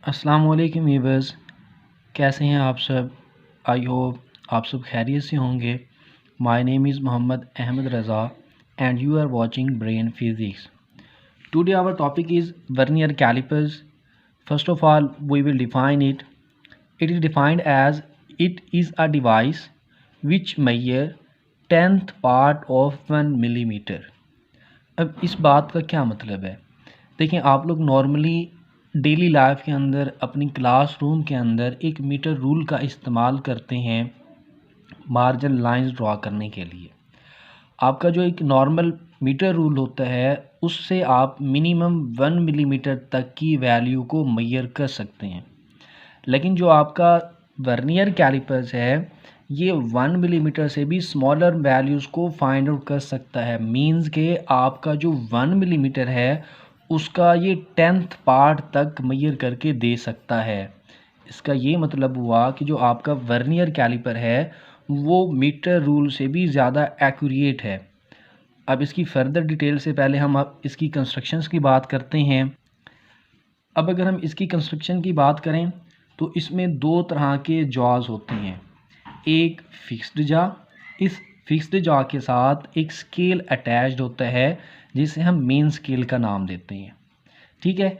अस्सलाम वालेकुम वीवर्स, कैसे हैं आप सब। आई होप आप सब खैरियत से होंगे। My name is Mohammad Ahmad Raza and you are watching brain physics. Today our topic is vernier calipers. First of all we will define it. It is defined as it is a device which measure 10th part of 1 millimetre. अब इस बात का क्या मतलब है। देखिए, आप लोग नॉर्मली डेली लाइफ के अंदर अपनी क्लासरूम के अंदर एक मीटर रूल का इस्तेमाल करते हैं मार्जिन लाइंस ड्रॉ करने के लिए। आपका जो एक नॉर्मल मीटर रूल होता है उससे आप मिनिमम 1 मिलीमीटर तक की वैल्यू को मेजर कर सकते हैं। लेकिन जो आपका वर्नियर कैलिपर्स है ये 1 मिलीमीटर से भी स्मॉलर वैल्यूज़ को फाइंड आउट कर सकता है। मींस के आपका जो 1 मिलीमीटर है उसका ये 10th पार्ट तक मेजर करके दे सकता है। इसका ये मतलब हुआ कि जो आपका वर्नियर कैलिपर है वो मीटर रूल से भी ज़्यादा एक्यूरेट है। अब इसकी फर्दर डिटेल से पहले हम अब इसकी कंस्ट्रक्शंस की बात करते हैं। अब अगर हम इसकी कंस्ट्रक्शन की बात करें तो इसमें दो तरह के जॉज होते हैं। एक फिक्स्ड जॉ, इस फिक्स्ड जॉ के साथ एक स्केल अटैच्ड होता है जिसे हम मेन स्केल का नाम देते हैं। ठीक है।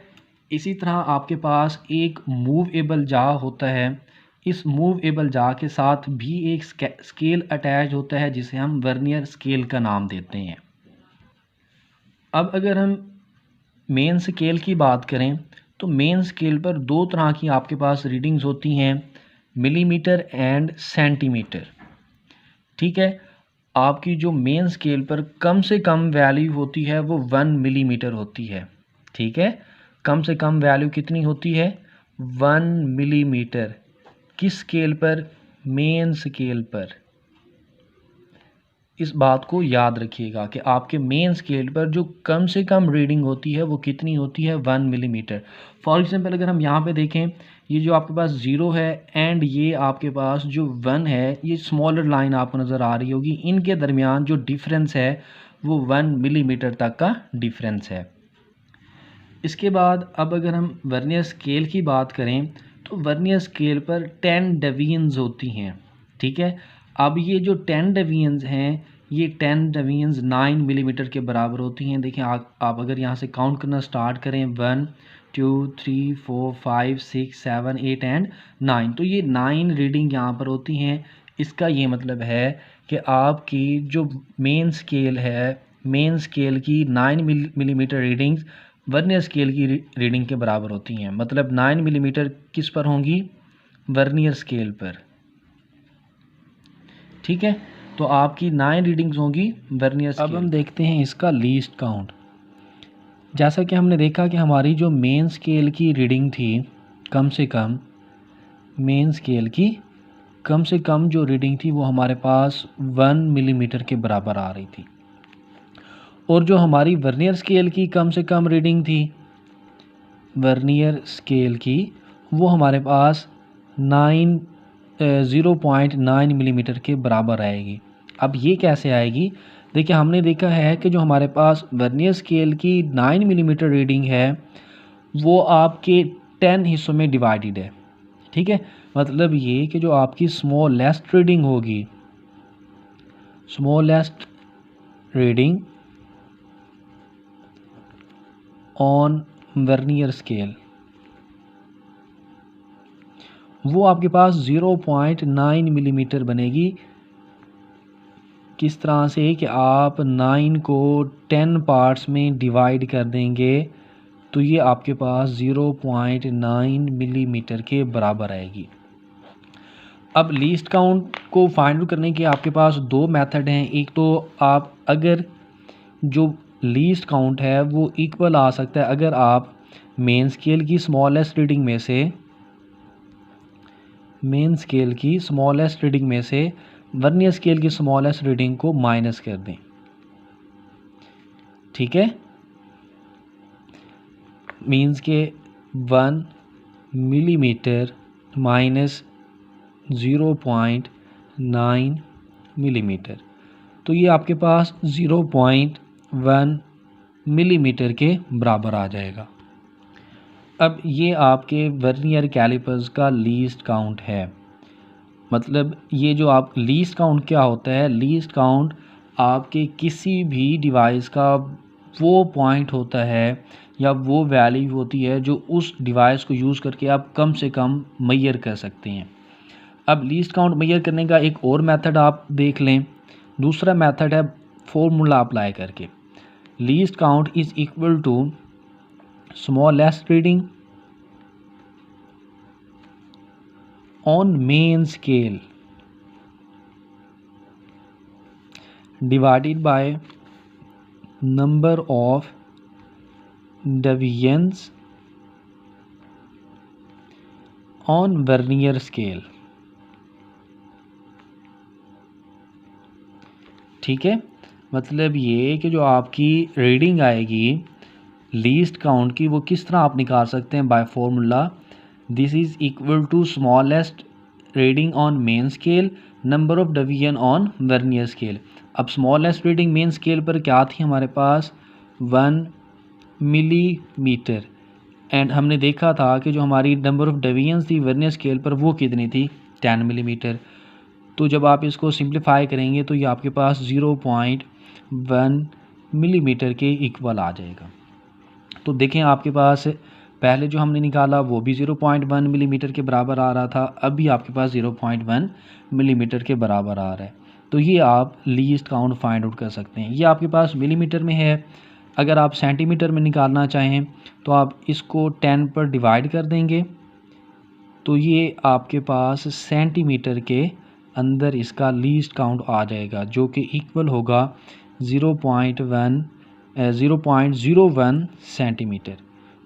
इसी तरह आपके पास एक मूवेबल जॉ होता है। इस मूवेबल जॉ के साथ भी एक स्केल अटैच होता है जिसे हम वर्नियर स्केल का नाम देते हैं। अब अगर हम मेन स्केल की बात करें तो मेन स्केल पर दो तरह की आपके पास रीडिंग्स होती हैं, मिलीमीटर एंड सेंटीमीटर। ठीक है। आपकी जो मेन स्केल पर कम से कम वैल्यू होती है वो 1 मिलीमीटर होती है। ठीक है। कम से कम वैल्यू कितनी होती है? 1 मिलीमीटर। किस स्केल पर? मेन स्केल पर। इस बात को याद रखिएगा कि आपके मेन स्केल पर जो कम से कम रीडिंग होती है वो कितनी होती है? 1 मिलीमीटर। फॉर एग्जांपल अगर हम यहाँ पे देखें, ये जो आपके पास 0 है एंड ये आपके पास जो 1 है, ये स्मॉलर लाइन आपको नज़र आ रही होगी। इनके दरमियान जो डिफरेंस है वो 1 मिलीमीटर तक का डिफरेंस है। इसके बाद अब अगर हम वर्नियर स्केल की बात करें तो वर्नियर स्केल पर 10 डिवीजन्स होती हैं। ठीक है। अब ये जो 10 डिवीजन्स हैं ये 10 डिवीजन्स 9 मिलीमीटर के बराबर होती हैं। देखिए, आप अगर यहाँ से काउंट करना स्टार्ट करें 1 2 3 4 5 6 7 8 एंड 9, तो ये 9 रीडिंग यहाँ पर होती हैं। इसका ये मतलब है कि आपकी जो मेन स्केल है, मेन स्केल की 9 मिलीमीटर रीडिंग्स वर्नियर स्केल की रीडिंग के बराबर होती हैं। मतलब 9 मिलीमीटर किस पर होंगी? वर्नियर स्केल पर। ठीक है। तो आपकी 9 रीडिंग्स होंगी वर्नियर स्केल। अब हम देखते हैं इसका लीस्ट काउंट। जैसा कि हमने देखा कि हमारी जो मेन स्केल की रीडिंग थी, कम से कम मेन स्केल की कम से कम जो रीडिंग थी वो हमारे पास 1 मिलीमीटर के बराबर आ रही थी। और जो हमारी वर्नियर स्केल की कम से कम रीडिंग थी, वर्नियर स्केल की, वो हमारे पास 0.9 मिलीमीटर के बराबर आएगी। अब ये कैसे आएगी? देखिए, हमने देखा है कि जो हमारे पास वर्नियर स्केल की 9 मिलीमीटर रीडिंग है वो आपके 10 हिस्सों में डिवाइडेड है। ठीक है। मतलब ये कि जो आपकी स्मॉलेस्ट रीडिंग होगी, smallest reading on vernier scale, वो आपके पास 0.9 मिलीमीटर बनेगी। किस तरह से कि आप 9 को 10 पार्ट्स में डिवाइड कर देंगे तो ये आपके पास 0.9 मिलीमीटर के बराबर आएगी। अब लीस्ट काउंट को फाइंड आउट करने के आपके पास दो मेथड हैं। एक तो आप अगर जो लीस्ट काउंट है वो इक्वल आ सकता है अगर आप मेन स्केल की स्मॉलेस्ट रीडिंग में से वर्नियर स्केल की स्मॉलेस्ट रीडिंग को माइनस कर दें। ठीक है। मीन्स के 1 मिलीमीटर माइनस 0.9 मिलीमीटर, तो ये आपके पास 0.1 मिलीमीटर के बराबर आ जाएगा। अब ये आपके वर्नियर कैलिपर्स का लीस्ट काउंट है। मतलब ये जो आप लीस्ट काउंट क्या होता है, लीस्ट काउंट आपके किसी भी डिवाइस का वो पॉइंट होता है या वो वैल्यू होती है जो उस डिवाइस को यूज़ करके आप कम से कम मेजर कर सकते हैं। अब लीस्ट काउंट मेजर करने का एक और मेथड आप देख लें। दूसरा मेथड है फॉर्मूला अप्लाई करके। Least count is equal to smallest reading on main scale divided by number of deviations on vernier scale। ठीक है, मतलब ये कि जो आपकी रीडिंग आएगी लीस्ट काउंट की वो किस तरह आप निकाल सकते हैं by formula this is equal to smallest reading on main scale number of division on vernier scale. अब स्मॉलेस्ट रीडिंग मेन स्केल पर क्या थी हमारे पास 1 मिलीमीटर एंड हमने देखा था कि जो हमारी नंबर ऑफ डिवीजन्स थी वर्नियर स्केल पर वो कितनी थी 10 मिलीमीटर। तो जब आप इसको सिंप्लीफाई करेंगे तो ये आपके पास 0.1 मिलीमीटर के इक्वल आ जाएगा। तो देखें आपके पास पहले जो हमने निकाला वो भी 0.1 मिलीमीटर के बराबर आ रहा था, अब भी आपके पास 0.1 मिलीमीटर के बराबर आ रहा है। तो ये आप लीस्ट काउंट फाइंड आउट कर सकते हैं। ये आपके पास मिलीमीटर में है। अगर आप सेंटीमीटर में निकालना चाहें तो आप इसको 10 पर डिवाइड कर देंगे तो ये आपके पास सेंटीमीटर के अंदर इसका लीस्ट काउंट आ जाएगा जो कि इक्वल होगा 0.01 सेंटीमीटर।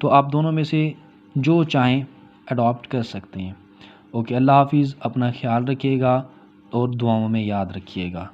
तो आप दोनों में से जो चाहें अडॉप्ट कर सकते हैं। ओके, अल्लाह हाफिज़, अपना ख्याल रखिएगा और दुआओं में याद रखिएगा।